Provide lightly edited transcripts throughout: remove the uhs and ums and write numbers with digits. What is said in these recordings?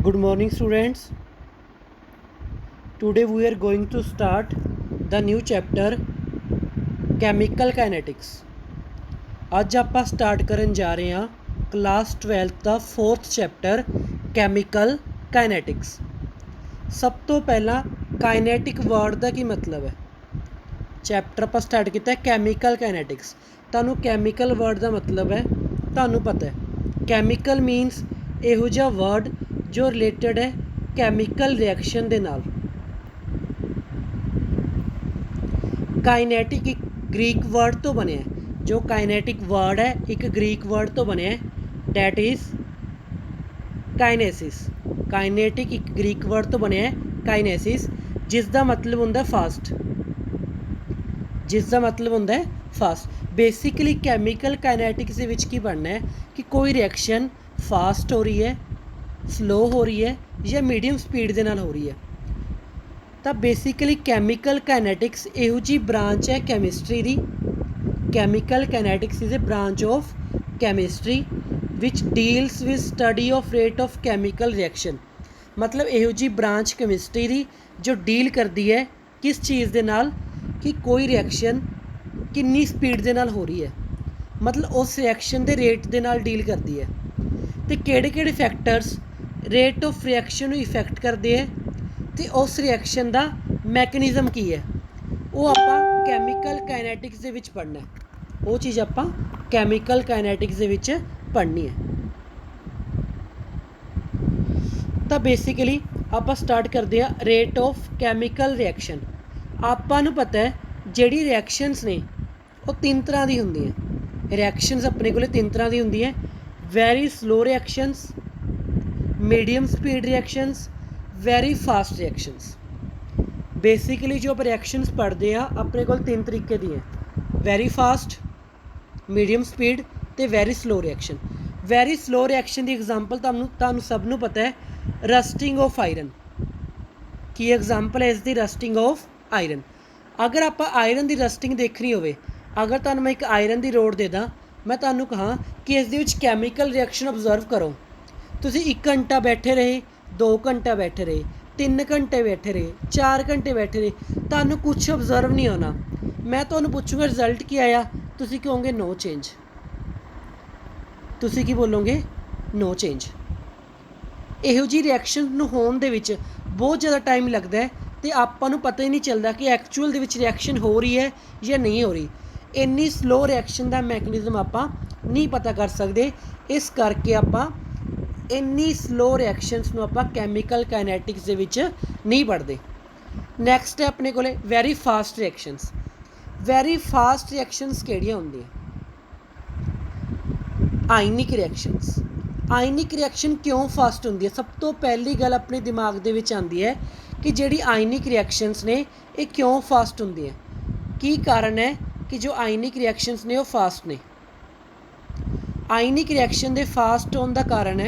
Good morning, students. Today we are going to start the new chapter Chemical Kinetics. ਅੱਜ ਆਪਾਂ start ਕਰਨ ਜਾ ਰਹੇ ਹਾਂ ਕਲਾਸ 12th ਦਾ 4th ਚੈਪਟਰ ਕੈਮੀਕਲ ਕਾਈਨੈਟਿਕਸ। ਸਭ ਤੋਂ ਪਹਿਲਾਂ ਕਾਈਨੈਟਿਕ ਵਰਡ ਦਾ ਕੀ ਮਤਲਬ ਹੈ। ਚੈਪਟਰ ਆਪਾਂ ਸਟਾਰਟ ਕੀਤਾ ਕੈਮੀਕਲ ਕਾਈਨੈਟਿਕਸ। ਤੁਹਾਨੂੰ ਕੈਮੀਕਲ ਵਰਡ ਦਾ ਮਤਲਬ ਹੈ, ਤੁਹਾਨੂੰ ਪਤਾ ਹੈ ਕੈਮੀਕਲ ਮੀਨਸ ਇਹੋ ਜਿਹਾ ਵਰਡ ਜੋ ਰਿਲੇਟਡ ਹੈ ਕੈਮੀਕਲ ਰਿਐਕਸ਼ਨ ਦੇ ਨਾਲ। ਕਾਈਨੈਟਿਕ ਇੱਕ ਗ੍ਰੀਕ ਵਰਡ ਤੋਂ ਬਣਿਆ ਹੈ। ਜੋ ਕਾਈਨੈਟਿਕ ਵਰਡ ਹੈ ਇੱਕ ਗ੍ਰੀਕ ਵਰਡ ਤੋਂ ਬਣਿਆ ਹੈ, ਡੈਟ ਇਜ਼ ਕਾਈਨੇਸਿਸ। ਕਾਈਨੈਟਿਕ ਇੱਕ ਗ੍ਰੀਕ ਵਰਡ ਤੋਂ ਬਣਿਆ ਹੈ ਕਾਈਨੇਸਿਸ, ਜਿਸ ਦਾ ਮਤਲਬ ਹੁੰਦਾ ਫਾਸਟ। ਬੇਸਿਕਲੀ ਕੈਮੀਕਲ ਕਾਈਨੈਟਿਕਸ ਦੇ ਵਿੱਚ ਕੀ ਬਣਨਾ ਹੈ ਕਿ ਕੋਈ ਰਿਐਕਸ਼ਨ ਫਾਸਟ ਹੋ ਰਹੀ ਹੈ, ਸਲੋ ਹੋ ਰਹੀ ਹੈ ਜਾਂ ਮੀਡੀਅਮ ਸਪੀਡ ਦੇ ਨਾਲ ਹੋ ਰਹੀ ਹੈ। ਤਾਂ ਬੇਸਿਕਲੀ ਕੈਮੀਕਲ ਕਾਈਨੈਟਿਕਸ ਇਹੋ ਜਿਹੀ ਬ੍ਰਾਂਚ ਹੈ ਕੈਮਿਸਟਰੀ ਦੀ। Chemical kinetics is a branch of chemistry which deals with study of rate of chemical reaction। ਮਤਲਬ ਇਹੋ ਜਿਹੀ ਬ੍ਰਾਂਚ ਕੈਮਿਸਟਰੀ ਦੀ ਜੋ ਡੀਲ ਕਰਦੀ ਹੈ ਕਿਸ ਚੀਜ਼ ਦੇ ਨਾਲ ਕਿ ਕੋਈ ਰਿਐਕਸ਼ਨ ਕਿੰਨੀ ਸਪੀਡ ਦੇ ਨਾਲ ਹੋ ਰਹੀ ਹੈ, ਮਤਲਬ ਉਸ ਰਿਐਕਸ਼ਨ ਦੇ ਰੇਟ ਦੇ ਨਾਲ ਡੀਲ ਕਰਦੀ ਹੈ। ਅਤੇ ਕਿਹੜੇ ਫੈਕਟਰਸ ਰੇਟ ਆਫ ਰਿਐਕਸ਼ਨ ਨੂੰ ਇਫੈਕਟ ਕਰਦੇ ਹੈ ਅਤੇ ਉਸ ਰਿਐਕਸ਼ਨ ਦਾ ਮੈਕੈਨਿਜ਼ਮ ਕੀ ਹੈ, ਉਹ ਆਪਾਂ ਕੈਮੀਕਲ ਕਾਈਨੈਟਿਕਸ ਦੇ ਵਿੱਚ ਪੜ੍ਹਨਾ ਹੈ। ਉਹ ਚੀਜ਼ ਆਪਾਂ ਕੈਮੀਕਲ ਕਾਈਨੈਟਿਕਸ ਦੇ ਵਿੱਚ ਪੜ੍ਹਨੀ ਹੈ। ਤਾਂ ਬੇਸਿਕਲੀ ਆਪਾਂ ਸਟਾਰਟ ਕਰਦੇ ਹਾਂ ਰੇਟ ਆਫ ਕੈਮੀਕਲ ਰਿਐਕਸ਼ਨ। ਆਪਾਂ ਨੂੰ ਪਤਾ ਹੈ ਜਿਹੜੀ ਰਿਐਕਸ਼ਨਸ ਨੇ ਉਹ ਤਿੰਨ ਤਰ੍ਹਾਂ ਦੀ ਹੁੰਦੀਆਂ। ਰਿਐਕਸ਼ਨਸ ਆਪਣੇ ਕੋਲ ਤਿੰਨ ਤਰ੍ਹਾਂ ਦੀ ਹੁੰਦੀ ਹੈ, very slow reactions, medium speed reactions, very fast reactions. Basically ਜੋ ਆਪਾਂ ਰਿਐਕਸ਼ਨਸ ਪੜ੍ਹਦੇ ਆ ਆਪਣੇ ਕੋਲ ਤਿੰਨ ਤਰੀਕੇ ਦੀ ਹੈ, ਵੈਰੀ ਫਾਸਟ, ਮੀਡੀਅਮ ਸਪੀਡ ਅਤੇ very slow reaction. Very slow reaction ਦੀ ਐਗਜ਼ਾਮਪਲ ਤੁਹਾਨੂੰ ਸਭ ਨੂੰ ਪਤਾ ਹੈ rusting of iron. Ki example ਹੈ ਇਸ ਦੀ? Rusting of iron. ਅਗਰ ਆਪਾਂ ਆਇਰਨ ਦੀ ਰਸਟਿੰਗ ਦੇਖਣੀ ਹੋਵੇ, ਅਗਰ ਤੁਹਾਨੂੰ ਮੈਂ ਇੱਕ ਆਇਰਨ ਦੀ ਰੋਡ ਦੇ ਦਾਂ, ਮੈਂ ਤੁਹਾਨੂੰ ਕਹਾਂ ਕਿ ਇਸ ਦੇ ਵਿੱਚ ਕੈਮੀਕਲ ਰਿਐਕਸ਼ਨ ਓਬਜ਼ਰਵ ਕਰੋ, ਤੁਸੀਂ 1 ਘੰਟਾ ਬੈਠੇ ਰਹੇ, 2 ਘੰਟਾ ਬੈਠੇ ਰਹੇ, 3 ਘੰਟੇ ਬੈਠੇ ਰਹੇ, 4 ਘੰਟੇ ਬੈਠੇ ਰਹੇ, ਤੁਹਾਨੂੰ ਕੁਛ ਓਬਜ਼ਰਵ ਨਹੀਂ ਹੋਣਾ। ਮੈਂ ਤੁਹਾਨੂੰ ਪੁੱਛੂੰਗਾ ਰਿਜ਼ਲਟ ਕੀ ਆਇਆ, ਤੁਸੀਂ ਕਹੋਗੇ ਨੋ ਚੇਂਜ। ਤੁਸੀਂ ਕੀ ਬੋਲੋਗੇ? No change. ਇਹੋ ਜਿਹੀ ਰਿਐਕਸ਼ਨ ਨੂੰ ਹੋਣ ਦੇ ਵਿੱਚ ਬਹੁਤ ਜ਼ਿਆਦਾ ਟਾਈਮ ਲੱਗਦਾ ਹੈ ਅਤੇ ਆਪਾਂ ਨੂੰ ਪਤਾ ਹੀ ਨਹੀਂ ਚੱਲਦਾ ਕਿ ਐਕਚੁਅਲ ਦੇ ਵਿੱਚ ਰਿਐਕਸ਼ਨ ਹੋ ਰਹੀ ਹੈ ਜਾਂ ਨਹੀਂ ਹੋ ਰਹੀ। ਇੰਨੀ ਸਲੋ ਰਿਐਕਸ਼ਨ ਦਾ ਮੈਕੈਨਿਜ਼ਮ ਆਪਾਂ ਨਹੀਂ ਪਤਾ ਕਰ ਸਕਦੇ, ਇਸ ਕਰਕੇ ਆਪਾਂ ਇੰਨੀ ਸਲੋ ਰਿਐਕਸ਼ਨਸ ਨੂੰ ਆਪਾਂ ਕੈਮੀਕਲ ਕਾਈਨੈਟਿਕਸ ਦੇ ਵਿੱਚ ਨਹੀਂ ਪੜ੍ਹਦੇ। ਨੈਕਸਟ ਹੈ ਆਪਣੇ ਕੋਲ very fast reactions. Very fast reactions ਕਿਹੜੀਆਂ ਹੁੰਦੀਆਂ? Ionic reactions. ਆਇਨਿਕ ਰਿਐਕਸ਼ਨ ਕਿਉਂ ਫਾਸਟ ਹੁੰਦੀ ਹੈ? ਸਭ ਤੋਂ ਪਹਿਲੀ ਗੱਲ ਆਪਣੇ ਦਿਮਾਗ ਦੇ ਵਿੱਚ ਆਉਂਦੀ ਹੈ ਕਿ ਜਿਹੜੀ ਆਇਨਿਕ ਰਿਐਕਸ਼ਨਸ ਨੇ ਇਹ ਕਿਉਂ ਫਾਸਟ ਹੁੰਦੀਆਂ। ਕੀ ਕਾਰਨ ਹੈ ਕਿ ਜੋ ਆਇਨਿਕ ਰਿਐਕਸ਼ਨਸ ਨੇ ਉਹ ਫਾਸਟ ਨੇ? ਆਇਨਿਕ ਰਿਐਕਸ਼ਨ ਦੇ ਫਾਸਟ ਹੋਣ ਦਾ ਕਾਰਨ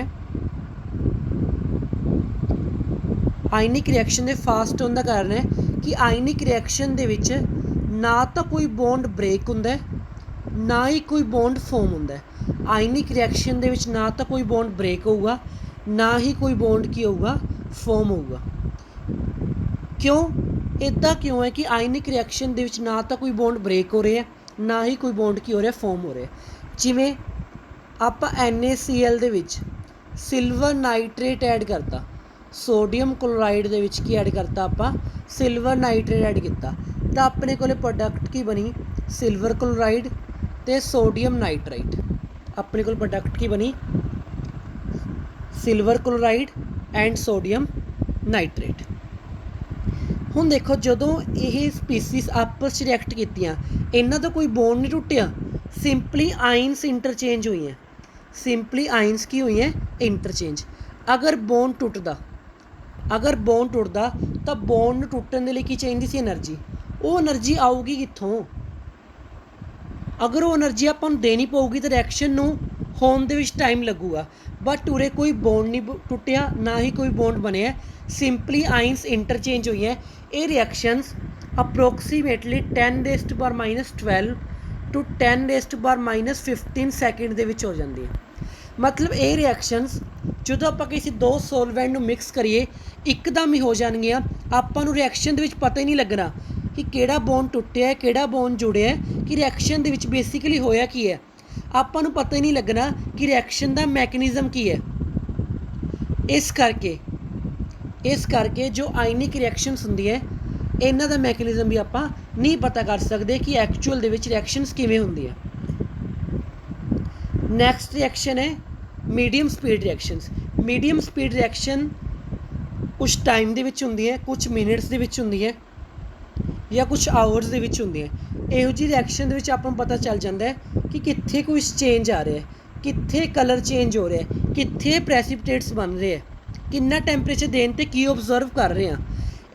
ਹੈ ਕਿ ਆਇਨਿਕ ਰਿਐਕਸ਼ਨ ਦੇ ਵਿੱਚ ਨਾ ਤਾਂ ਕੋਈ ਬੌਂਡ ਬ੍ਰੇਕ ਹੁੰਦਾ ਨਾ ਹੀ ਕੋਈ ਬੌਂਡ ਫੋਮ ਹੁੰਦਾ। ਆਇਨਿਕ ਰਿਐਕਸ਼ਨ ਦੇ ਵਿੱਚ ਨਾ ਤਾਂ ਕੋਈ ਬੌਂਡ ਬ੍ਰੇਕ ਹੋਊਗਾ, ਨਾ ਹੀ ਕੋਈ ਬੌਂਡ ਕੀ ਹੋਊਗਾ, ਫੋਮ ਹੋਊਗਾ। ਕਿਉਂ? ਇੱਦਾਂ ਕਿਉਂ ਹੈ ਕਿ ਆਇਨਿਕ ਰਿਐਕਸ਼ਨ ਦੇ ਵਿੱਚ ਨਾ ਤਾਂ ਕੋਈ ਬੌਂਡ ਬ੍ਰੇਕ ਹੋ ਰਿਹਾ, ਨਾ ਹੀ ਕੋਈ ਬੌਂਡ ਕੀ ਹੋ ਰਿਹਾ, ਫੋਮ ਹੋ ਰਿਹਾ। ਜਿਵੇਂ ਆਪਾਂ NaCl ਦੇ ਵਿੱਚ ਸਿਲਵਰ ਨਾਈਟ੍ਰੇਟ ਐਡ ਕਰਤਾ, ਸੋਡੀਅਮ ਕਲੋਰਾਈਡ ਦੇ ਵਿੱਚ ਕੀ ਐਡ ਕਰਤਾ ਆਪਾਂ? ਸਿਲਵਰ ਨਾਈਟ੍ਰੇਟ ਐਡ ਕੀਤਾ, ਤਾਂ ਆਪਣੇ ਕੋਲ ਪ੍ਰੋਡਕਟ ਕੀ ਬਣੀ? ਸਿਲਵਰ ਕਲੋਰਾਈਡ ਅਤੇ ਸੋਡੀਅਮ ਨਾਈਟ੍ਰਾਈਟ। ਆਪਣੇ ਕੋਲ ਪ੍ਰੋਡਕਟ ਕੀ ਬਣੀ? Silver chloride and sodium nitrate. ਹੁਣ ਦੇਖੋ ਜਦੋਂ ਇਹ ਸਪੀਸੀਜ਼ ਆਪਸ 'ਚ ਰਿਐਕਟ ਕੀਤੀਆਂ, ਇਹਨਾਂ ਦਾ ਕੋਈ ਬੌਂਡ ਨਹੀਂ ਟੁੱਟਿਆ, ਸਿੰਪਲੀ ਆਇਨਸ ਇੰਟਰਚੇਂਜ ਹੋਈਆਂ। ਸਿੰਪਲੀ ਆਇਨਸ ਕੀ ਹੋਈਆਂ? ਇੰਟਰਚੇਂਜ। ਅਗਰ ਬੌਂਡ ਟੁੱਟਦਾ ਤਾਂ ਬੌਂਡ ਨੂੰ ਟੁੱਟਣ ਦੇ ਲਈ ਕੀ ਚਾਹੀਦੀ ਸੀ? ਐਨਰਜੀ। ਉਹ ਐਨਰਜੀ ਆਊਗੀ ਕਿੱਥੋਂ? ਅਗਰ ਉਹ ਐਨਰਜੀ ਆਪਾਂ ਨੂੰ ਦੇਣੀ ਪਊਗੀ ਤਾਂ ਰਿਐਕਸ਼ਨ ਨੂੰ ਹੋਣ ਦੇ ਵਿੱਚ ਟਾਈਮ ਲੱਗੂਗਾ। ਬਟ ਉਰੇ ਕੋਈ ਬੌਂਡ ਨਹੀਂ ਟੁੱਟਿਆ, ਨਾ ਹੀ ਕੋਈ ਬੌਂਡ ਬਣਿਆ, ਸਿੰਪਲੀ ਆਇਨਸ ਇੰਟਰਚੇਂਜ ਹੋਈਆਂ। ਇਹ ਰਿਐਕਸ਼ਨਸ ਅਪਰੋਕਸੀਮੇਟਲੀ 10⁻12 ਟੂ 10⁻15 ਸੈਕਿੰਡ ਦੇ ਵਿੱਚ ਹੋ ਜਾਂਦੀ ਹੈ। ਮਤਲਬ ਇਹ ਰਿਐਕਸ਼ਨਸ ਜਦੋਂ ਆਪਾਂ ਕਿਸੇ ਦੋ ਸੋਲਵੈਂਟ ਨੂੰ ਮਿਕਸ ਕਰੀਏ ਇੱਕਦਮ ਹੀ ਹੋ ਜਾਣਗੀਆਂ, ਆਪਾਂ ਨੂੰ ਰਿਐਕਸ਼ਨ ਦੇ ਵਿੱਚ ਪਤਾ ਹੀ ਨਹੀਂ ਲੱਗਣਾ ਕਿ ਕਿਹੜਾ ਬੌਂਡ ਟੁੱਟਿਆ ਹੈ, ਕਿਹੜਾ ਬੌਂਡ ਜੁੜਿਆ ਹੈ, ਕਿ ਰਿਐਕਸ਼ਨ ਦੇ ਵਿੱਚ ਬੇਸਿਕਲੀ ਹੋਇਆ ਕੀ ਹੈ। ਆਪਾਂ ਨੂੰ ਪਤਾ ਹੀ ਨਹੀਂ ਲੱਗਣਾ ਕਿ ਰਿਐਕਸ਼ਨ ਦਾ ਮੈਕੈਨਿਜ਼ਮ ਕੀ ਹੈ। ਇਸ ਕਰਕੇ ਜੋ ਆਇਨਿਕ ਰਿਐਕਸ਼ਨਸ ਹੁੰਦੀ ਹੈ ਇਹਨਾਂ ਦਾ ਮੈਕੈਨਿਜ਼ਮ ਵੀ ਆਪਾਂ ਨਹੀਂ ਪਤਾ ਕਰ ਸਕਦੇ ਕਿ ਐਕਚੁਅਲ ਦੇ ਵਿੱਚ ਰਿਐਕਸ਼ਨਸ ਕਿਵੇਂ ਹੁੰਦੀ ਹੈ। ਨੈਕਸਟ ਰਿਐਕਸ਼ਨ ਹੈ medium speed reactions. Medium speed reaction ਕੁਛ ਟਾਈਮ ਦੇ ਵਿੱਚ ਹੁੰਦੀ ਹੈ, ਕੁਛ ਮਿੰਟਸ ਦੇ ਵਿੱਚ ਹੁੰਦੀ ਹੈ ਜਾਂ ਕੁਛ ਆਵਰਸ ਦੇ ਵਿੱਚ ਹੁੰਦੀ ਹੈ। ਇਹੋ ਜਿਹੀ ਰਿਐਕਸ਼ਨ ਦੇ ਵਿੱਚ ਆਪਾਂ ਨੂੰ ਪਤਾ ਚੱਲ ਜਾਂਦਾ ਹੈ ਕਿ ਕਿੱਥੇ ਕੋਈ ਚੇਂਜ ਆ ਰਿਹਾ ਹੈ, ਕਿੱਥੇ ਕਲਰ ਚੇਂਜ ਹੋ ਰਿਹਾ ਹੈ, ਕਿੱਥੇ ਪ੍ਰੈਸੀਪਿਟੇਟਸ ਬਣ ਰਹੇ ਹੈ, ਕਿੰਨਾ ਟੈਂਪਰੇਚਰ ਦੇਣ 'ਤੇ ਕੀ ਓਬਜ਼ਰਵ ਕਰ ਰਹੇ ਹਾਂ।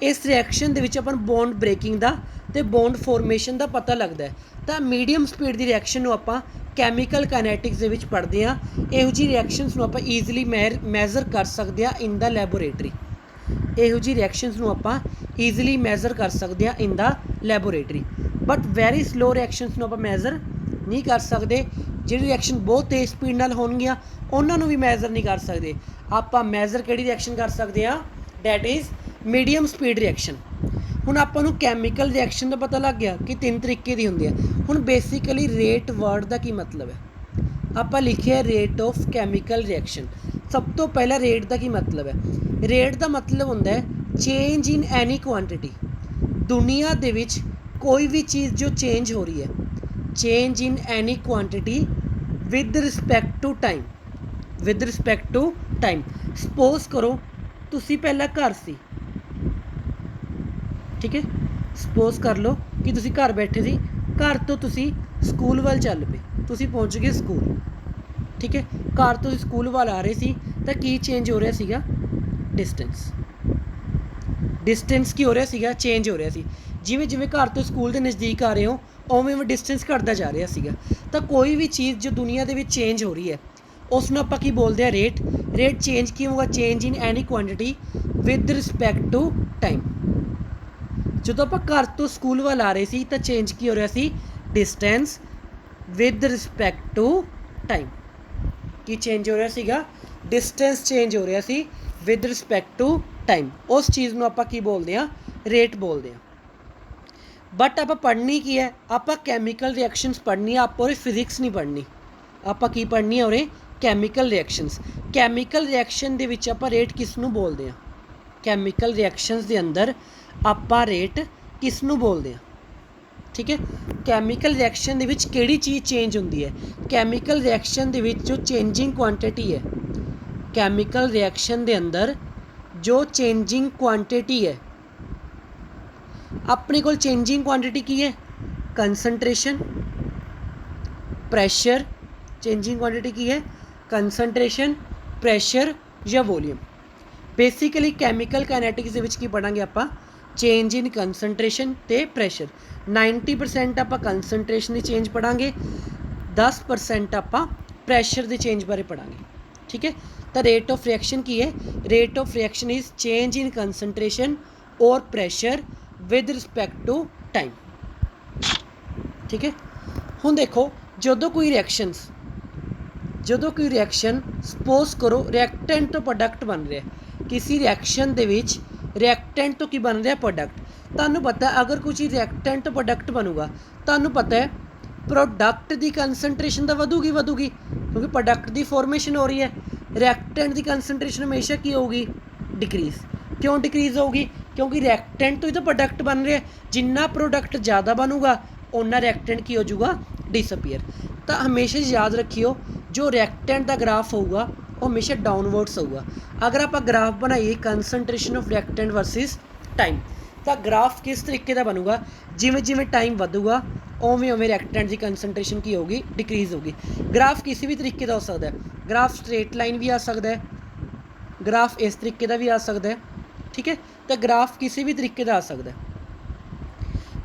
ਇਸ ਰਿਐਕਸ਼ਨ ਦੇ ਵਿੱਚ ਆਪਾਂ ਨੂੰ ਬੌਂਡ ਬ੍ਰੇਕਿੰਗ ਦਾ ਅਤੇ ਬੌਂਡ ਫੋਰਮੇਸ਼ਨ ਦਾ ਪਤਾ ਲੱਗਦਾ ਹੈ। ਤਾਂ ਮੀਡੀਅਮ ਸਪੀਡ ਦੀ ਰਿਐਕਸ਼ਨ ਨੂੰ ਆਪਾਂ ਕੈਮੀਕਲ ਕਾਈਨੈਟਿਕਸ ਦੇ ਵਿੱਚ ਪੜ੍ਹਦੇ ਹਾਂ। ਇਹੋ ਜਿਹੀ ਰਿਐਕਸ਼ਨਸ ਨੂੰ ਆਪਾਂ ਈਜ਼ੀਲੀ ਮੈਜ਼ਰ ਕਰ ਸਕਦੇ ਹਾਂ ਇਨ ਦਾ ਲੈਬੋਰੇਟਰੀ। ਇਹੋ ਜਿਹੀ ਰਿਐਕਸ਼ਨਸ ਨੂੰ ਆਪਾਂ ਈਜ਼ੀਲੀ ਮੈਜ਼ਰ ਕਰ ਸਕਦੇ ਹਾਂ in the laboratory. But very slow reactions ਨੂੰ ਆਪਾਂ ਮੈਜ਼ਰ ਨਹੀਂ ਕਰ ਸਕਦੇ। ਜਿਹੜੀ ਰਿਐਕਸ਼ਨ ਬਹੁਤ ਤੇਜ਼ ਸਪੀਡ ਨਾਲ ਹੋਣਗੀਆਂ ਉਹਨਾਂ ਨੂੰ ਵੀ ਮੈਜ਼ਰ ਨਹੀਂ ਕਰ ਸਕਦੇ। ਆਪਾਂ ਮੈਜ਼ਰ ਕਿਹੜੀ ਰਿਐਕਸ਼ਨ ਕਰ ਸਕਦੇ ਹਾਂ, that is medium speed reaction. ਹੁਣ ਆਪਾਂ ਨੂੰ ਕੈਮੀਕਲ ਰਿਐਕਸ਼ਨ ਦਾ ਪਤਾ ਲੱਗ ਗਿਆ ਕਿ 3 ਤਰੀਕੇ ਦੀ ਹੁੰਦੀ ਹੈ। ਹੁਣ ਬੇਸਿਕਲੀ ਰੇਟ ਵਰਡ ਦਾ ਕੀ ਮਤਲਬ ਹੈ, ਆਪਾਂ ਲਿਖਿਆ ਰੇਟ ਆਫ ਕੈਮੀਕਲ ਰਿਐਕਸ਼ਨ। ਸਭ ਤੋਂ ਪਹਿਲਾਂ ਰੇਟ ਦਾ ਕੀ ਮਤਲਬ ਹੈ, ਰੇਟ ਦਾ ਮਤਲਬ ਹੁੰਦਾ ਹੈ ਚੇਂਜ ਇਨ ਐਨੀ ਕੁਆਂਟਿਟੀ। ਦੁਨੀਆ ਦੇ ਵਿੱਚ ਕੋਈ ਵੀ ਚੀਜ਼ ਜੋ ਚੇਂਜ ਹੋ ਰਹੀ ਹੈ, change in any quantity with respect to time, with respect to time. Suppose ਕਰੋ ਤੁਸੀਂ ਪਹਿਲਾਂ ਘਰ ਸੀ, ਠੀਕ ਹੈ, ਸਪੋਜ਼ ਕਰ ਲਓ ਕਿ ਤੁਸੀਂ ਘਰ ਬੈਠੇ ਸੀ, ਘਰ ਤੋਂ ਤੁਸੀਂ ਸਕੂਲ ਵੱਲ ਚੱਲ ਪਏ, ਤੁਸੀਂ ਪਹੁੰਚ ਗਏ ਸਕੂਲ, ਠੀਕ ਹੈ। ਘਰ ਤੋਂ ਤੁਸੀਂ ਸਕੂਲ ਵੱਲ ਆ ਰਹੇ ਸੀ ਤਾਂ ਕੀ ਚੇਂਜ ਹੋ ਰਿਹਾ ਸੀਗਾ, ਡਿਸਟੈਂਸ। ਡਿਸਟੈਂਸ ਕੀ ਹੋ ਰਿਹਾ ਸੀਗਾ, ਚੇਂਜ ਹੋ ਰਿਹਾ ਸੀ। ਜਿਵੇਂ ਜਿਵੇਂ ਘਰ ਤੋਂ ਸਕੂਲ ਦੇ ਨਜ਼ਦੀਕ ਆ ਰਹੇ ਹੋ ਉਵੇਂ ਉਵੇਂ ਡਿਸਟੈਂਸ ਘਟਦਾ ਜਾ ਰਿਹਾ ਸੀਗਾ। ਤਾਂ ਕੋਈ ਵੀ ਚੀਜ਼ ਜੋ ਦੁਨੀਆ ਦੇ ਵਿੱਚ ਚੇਂਜ ਹੋ ਰਹੀ ਹੈ ਉਸ ਨੂੰ ਆਪਾਂ ਕੀ ਬੋਲਦੇ ਹਾਂ, ਰੇਟ। ਰੇਟ ਚੇਂਜ ਕੀ ਹੋਊਗਾ, change in any quantity with respect to time. ਜਦੋਂ ਆਪਾਂ ਘਰ ਤੋਂ ਸਕੂਲ ਵੱਲ ਆ ਰਹੇ ਸੀ ਤਾਂ ਚੇਂਜ ਕੀ ਹੋ ਰਿਹਾ ਸੀ, distance with respect to time. ਕੀ ਚੇਂਜ ਹੋ ਰਿਹਾ ਸੀਗਾ, ਡਿਸਟੈਂਸ ਚੇਂਜ ਹੋ ਰਿਹਾ ਸੀ ਵਿਦ ਰਿਸਪੈਕਟ ਟੂ ਟਾਈਮ। ਉਸ ਚੀਜ਼ ਨੂੰ ਆਪਾਂ ਕੀ ਬੋਲਦੇ ਹਾਂ, ਰੇਟ ਬੋਲਦੇ ਹਾਂ। ਬਟ ਆਪਾਂ ਪੜ੍ਹਨੀ ਕੀ ਹੈ, ਆਪਾਂ ਕੈਮੀਕਲ ਰਿਐਕਸ਼ਨਸ ਪੜ੍ਹਨੀ ਆ, ਆਪਾਂ ਉਰੇ ਫਿਜ਼ਿਕਸ ਨਹੀਂ ਪੜ੍ਹਨੀ। ਆਪਾਂ ਕੀ ਪੜ੍ਹਨੀ ਆ ਉਰੇ, ਕੈਮੀਕਲ ਰਿਐਕਸ਼ਨਸ। ਕੈਮੀਕਲ ਰਿਐਕਸ਼ਨ ਦੇ ਵਿੱਚ ਆਪਾਂ ਰੇਟ ਕਿਸ ਨੂੰ ਬੋਲਦੇ ਹਾਂ, ਕੈਮੀਕਲ ਰਿਐਕਸ਼ਨਸ ਦੇ ਅੰਦਰ ਆਪਾਂ ਰੇਟ ਕਿਸ ਨੂੰ ਬੋਲਦੇ ਹਾਂ, ਠੀਕ ਹੈ। ਕੈਮੀਕਲ ਰਿਐਕਸ਼ਨ ਦੇ ਵਿੱਚ ਕਿਹੜੀ ਚੀਜ਼ ਚੇਂਜ ਹੁੰਦੀ ਹੈ, ਕੈਮੀਕਲ ਰਿਐਕਸ਼ਨ ਦੇ ਵਿੱਚ ਜੋ ਚੇਂਜਿੰਗ ਕੁਆਂਟਿਟੀ ਹੈ, ਕੈਮੀਕਲ ਰਿਐਕਸ਼ਨ ਦੇ ਅੰਦਰ ਜੋ ਚੇਂਜਿੰਗ ਕੁਆਂਟਿਟੀ ਹੈ, ਆਪਣੇ ਕੋਲ ਚੇਂਜਿੰਗ ਕੁਆਂਟਿਟੀ ਕੀ ਹੈ, ਕੰਸਨਟ੍ਰੇਸ਼ਨ, ਪ੍ਰੈਸ਼ਰ। ਚੇਂਜਿੰਗ ਕੁਆਂਟਿਟੀ ਕੀ ਹੈ, ਕੰਸਨਟ੍ਰੇਸ਼ਨ, ਪ੍ਰੈਸ਼ਰ ਜਾਂ ਵੋਲੀਅਮ। ਬੇਸਿਕਲੀ ਕੈਮੀਕਲ ਕਾਈਨੈਟਿਕਸ ਦੇ ਵਿੱਚ ਕੀ ਪੜ੍ਹਾਂਗੇ ਆਪਾਂ, ਚੇਂਜ ਇਨ ਕੰਸਨਟ੍ਰੇਸ਼ਨ ਅਤੇ ਪ੍ਰੈਸ਼ਰ। 90% ਆਪਾਂ ਕੰਸਨਟ੍ਰੇਸ਼ਨ ਦੀ ਚੇਂਜ ਪੜ੍ਹਾਂਗੇ, 10% ਆਪਾਂ ਪ੍ਰੈਸ਼ਰ ਦੇ ਚੇਂਜ ਬਾਰੇ ਪੜ੍ਹਾਂਗੇ, ਠੀਕ ਹੈ। ਤਾਂ ਰੇਟ ਆਫ ਰਿਐਕਸ਼ਨ ਕੀ ਹੈ, rate of reaction is change in concentration ਔਰ pressure with respect to time, ਠੀਕ ਹੈ। ਹੁਣ ਦੇਖੋ ਜਦੋਂ ਕੋਈ ਰਿਐਕਸ਼ਨ ਸਪੋਜ਼ ਕਰੋ ਰਿਐਕਟੈਂਟ ਤੋਂ ਪ੍ਰੋਡਕਟ ਬਣ ਰਿਹਾ, ਕਿਸੇ ਰਿਐਕਸ਼ਨ ਦੇ ਵਿੱਚ ਰਿਐਕਟੈਂਟ ਤੋਂ ਕੀ ਬਣ ਰਿਹਾ, ਪ੍ਰੋਡਕਟ। ਤੁਹਾਨੂੰ ਪਤਾ ਅਗਰ ਕੁਝ ਰਿਐਕਟੈਂਟ ਤੋਂ ਪ੍ਰੋਡਕਟ ਬਣੂਗਾ, ਤੁਹਾਨੂੰ ਪਤਾ ਹੈ ਪ੍ਰੋਡਕਟ ਦੀ ਕੰਸਨਟ੍ਰੇਸ਼ਨ ਤਾਂ ਵਧੂਗੀ ਕਿਉਂਕਿ ਪ੍ਰੋਡਕਟ ਦੀ ਫੋਰਮੇਸ਼ਨ ਹੋ ਰਹੀ ਹੈ। ਰਿਐਕਟੈਂਟ ਦੀ ਕੰਸਨਟ੍ਰੇਸ਼ਨ ਹਮੇਸ਼ਾ ਕੀ ਹੋਊਗੀ, ਡਿਕਰੀਜ਼। ਕਿਉਂ ਡਿਕਰੀਜ਼ ਹੋਊਗੀ, ਕਿਉਂਕਿ ਰਿਐਕਟੈਂਟ ਤੋਂ ਹੀ ਤਾਂ ਪ੍ਰੋਡਕਟ ਬਣ ਰਿਹਾ। ਜਿੰਨਾ ਪ੍ਰੋਡਕਟ ਜ਼ਿਆਦਾ ਬਣੂਗਾ ਓਨਾ ਰਿਐਕਟੈਂਟ ਕੀ ਹੋ ਜਾਊਗਾ, ਡਿਸਅਪੀਅਰ। ਤਾਂ ਹਮੇਸ਼ਾ ਯਾਦ ਰੱਖਿਓ ਜੋ ਰਿਐਕਟੈਂਟ ਦਾ ਗ੍ਰਾਫ ਹੋਊਗਾ ਉਹ ਹਮੇਸ਼ਾ ਡਾਊਨਵਰਡਸ ਹੋਊਗਾ। ਅਗਰ ਆਪਾਂ ਗ੍ਰਾਫ ਬਣਾਈਏ ਕੰਸਨਟ੍ਰੇਸ਼ਨ ਆਫ ਰਿਐਕਟੈਂਟ ਵਰਸਿਸ ਟਾਈਮ, ਤਾਂ ਗ੍ਰਾਫ ਕਿਸ ਤਰੀਕੇ ਦਾ ਬਣੂਗਾ, ਜਿਵੇਂ ਜਿਵੇਂ ਟਾਈਮ ਵਧੂਗਾ ਉਵੇਂ ਉਵੇਂ ਰਿਐਕਟੈਂਟ ਦੀ ਕੰਸਨਟ੍ਰੇਸ਼ਨ ਕੀ ਹੋਊਗੀ, ਡਿਕਰੀਜ਼ ਹੋਊਗੀ। ਗ੍ਰਾਫ ਕਿਸੇ ਵੀ ਤਰੀਕੇ ਦਾ ਹੋ ਸਕਦਾ ਹੈ, ਗ੍ਰਾਫ ਸਟ੍ਰੇਟ ਲਾਈਨ ਵੀ ਆ ਸਕਦਾ ਹੈ, ਗ੍ਰਾਫ ਇਸ ਤਰੀਕੇ ਦਾ ਵੀ ਆ ਸਕਦਾ ਹੈ, ਠੀਕ ਹੈ। ਤਾਂ ਗ੍ਰਾਫ ਕਿਸੇ ਵੀ ਤਰੀਕੇ ਦਾ ਆ ਸਕਦਾ ਹੈ।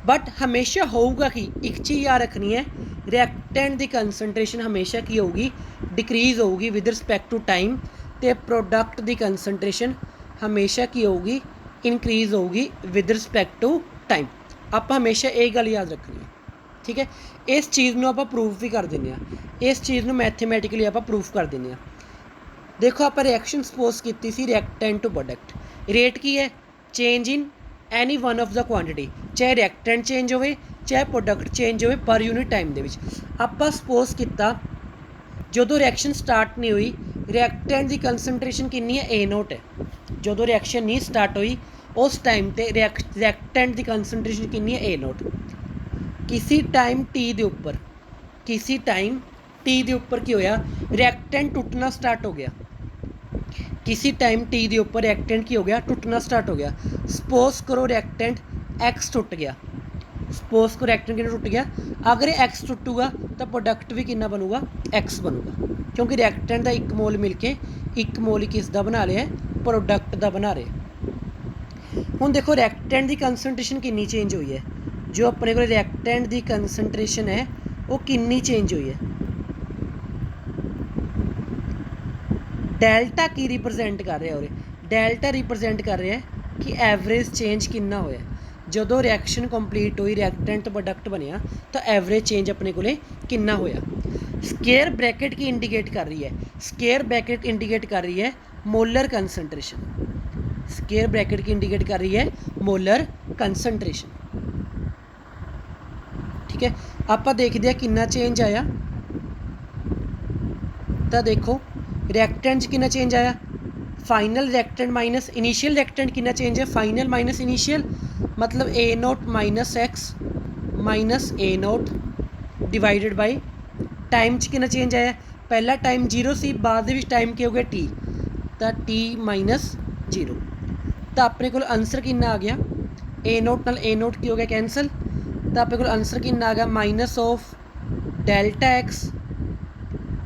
ਬਟ ਹਮੇਸ਼ਾ ਹੋਊਗਾ ਕਿ ਇੱਕ ਚੀਜ਼ ਯਾਦ ਰੱਖਣੀ ਹੈ, ਰਿਐਕਟੈਂਟ ਦੀ ਕੰਸਨਟ੍ਰੇਸ਼ਨ ਹਮੇਸ਼ਾ ਕੀ ਹੋਊਗੀ, ਡਿਕਰੀਜ਼ ਹੋਊਗੀ ਵਿਦ ਰਿਸਪੈਕਟ ਟੂ ਟਾਈਮ, ਅਤੇ ਪ੍ਰੋਡਕਟ ਦੀ ਕੰਸਨਟ੍ਰੇਸ਼ਨ ਹਮੇਸ਼ਾ ਕੀ ਹੋਊਗੀ, ਇਨਕਰੀਜ਼ ਹੋਊਗੀ ਵਿਦ ਰਿਸਪੈਕਟ ਟੂ ਟਾਈਮ। ਆਪਾਂ ਹਮੇਸ਼ਾ ਇਹ ਗੱਲ ਯਾਦ ਰੱਖਣੀ ਹੈ, ਠੀਕ ਹੈ। ਇਸ ਚੀਜ਼ ਨੂੰ ਆਪਾਂ ਪ੍ਰੂਫ ਵੀ ਕਰ ਦਿੰਦੇ ਹਾਂ, ਇਸ ਚੀਜ਼ ਨੂੰ ਮੈਥੇਮੈਟਿਕਲੀ ਆਪਾਂ ਪ੍ਰੂਫ ਕਰ ਦਿੰਦੇ ਹਾਂ। देखो आप रिएक्शन सपोज की सी रिएक्टेंट टू प्रोडक्ट, रेट की है change in any one of the quantity, चाहे रिएक्टेंट चेंज होवे चाहे प्रोडक्ट चेंज होवे पर यूनिट टाइम दे विच। आपां सपोज किया जदों रिएक्शन स्टार्ट नहीं हुई रिएक्टेंट की कंसनट्रेशन कितनी है ए नोट है, जदों रिएक्शन नहीं स्टार्ट हुई उस टाइम ते रिएक्टेंट की कंसनट्रेशन कितनी है ए नोट। किसी टाइम टी के उपर किसी टाइम टी के उपर की होया रिएक्टेंट टुटना स्टार्ट हो गया, किसी टाइम टी के उपर रिएक्टेंट की हो गया टुटना स्टार्ट हो गया। सपोज करो रिएक्टेंट एक्स टुट गया, सपोज करो रिएक्टेंट कितना टुट गया, अगर एक्स टुटूगा तो प्रोडक्ट भी कितना बनूगा एक्स बनूगा, क्योंकि रिएक्टेंट का एक मोल मिलके एक मोल ही किसका बना लिया है प्रोडक्ट का बना रहे। हुण देखो रिएक्टेंट की कंसनट्रेशन कितनी चेंज हुई है, जो अपने को रिएक्टेंट की कंसनट्रेशन है वो कितनी चेंज हुई है, डेल्टा की रिप्रजेंट कर रहा है और डेल्टा रिप्रजेंट कर रहा है कि एवरेज चेंज कितना होया, जदों रिएक्शन कंप्लीट हुई रिएक्टेंट तो प्रोडक्ट बनया तो एवरेज चेंज अपने को कितना होया। स्केयर ब्रैकेट की इंडिकेट कर रही है, स्केयर ब्रैकेट इंडिकेट कर रही है मोलर कंसनट्रेशन, स्केयर ब्रैकेट की इंडिकेट कर रही है मोलर कंसनट्रेशन। ठीक है, आप देखते हैं कितना चेंज आया, तो देखो रिएक्टेंट कितना चेंज आया, final reactant minus initial reactant कितना चेंज है, फाइनल माइनस इनिशियल मतलब A not minus X minus A not divided by time कितना चेंज आया, पहला टाइम 0 सी बाद टाइम क्या हो गया टी, तो टी माइनस 0, तो अपने को आंसर कितना आ गया ए नोट नाल ए नोट की हो गया कैंसल, तो अपने को आंसर कितना आ गया minus of delta x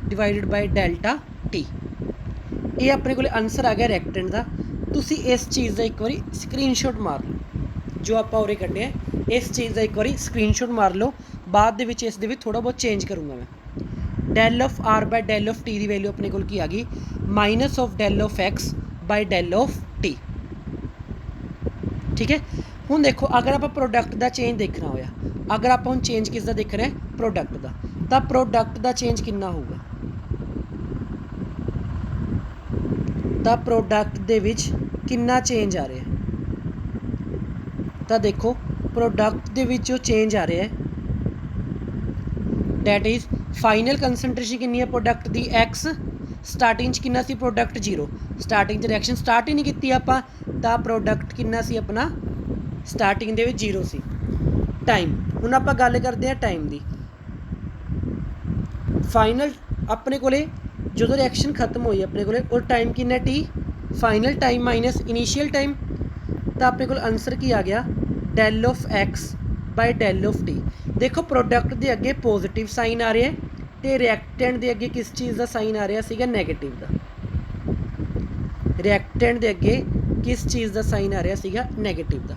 divided by delta T. ये अपने को आंसर आ गया रिएक्टेंट का। तुसी इस चीज़ का एक बार स्क्रीनशॉट मार लो, जो आप उरे कटे हैं इस चीज़ का एक बार स्क्रीनशॉट मार लो, बाद इस थोड़ा बहुत चेंज करूँगा मैं। Del of are by del of t की वैल्यू अपने को आ गई minus of del of x by del of t. ठीक है, हुण देखो अगर आप प्रोडक्ट का चेंज देखना होया, अगर आप हुण चेंज किसका देखना है प्रोडक्ट का, तो प्रोडक्ट का चेंज कितना होगा, तो प्रोडक्ट दे विच कितना चेंज आ रहा है, तो देखो प्रोडक्ट दे विच जो चेंज आ रहा है डैट इज़ फाइनल कंसनट्रेशन कितनी है प्रोडक्ट की एक्स, स्टार्टिंग कितना सी प्रोडक्ट 0, स्टार्टिंग रिएक्शन स्टार्ट ही नहीं की आप, तो प्रोडक्ट कितना सी अपना स्टार्टिंग दे विच 0 सी। टाइम हुण आप गल करते हैं टाइम की, फाइनल अपने को जो रिएक्शन खत्म हुई अपने को और टाइम कितना t, final time minus initial time, तो अपने को आंसर की आ गया del of x by del of t. देखो प्रोडक्ट के अगे पॉजिटिव साइन आ रहा है तो रिएक्टेंट के अगे किस चीज़ का साइन आ रहा सीगा नैगेटिव का, रिएक्टेंट के अगे किस चीज़ का साइन आ रहा सीगा नैगेटिव का।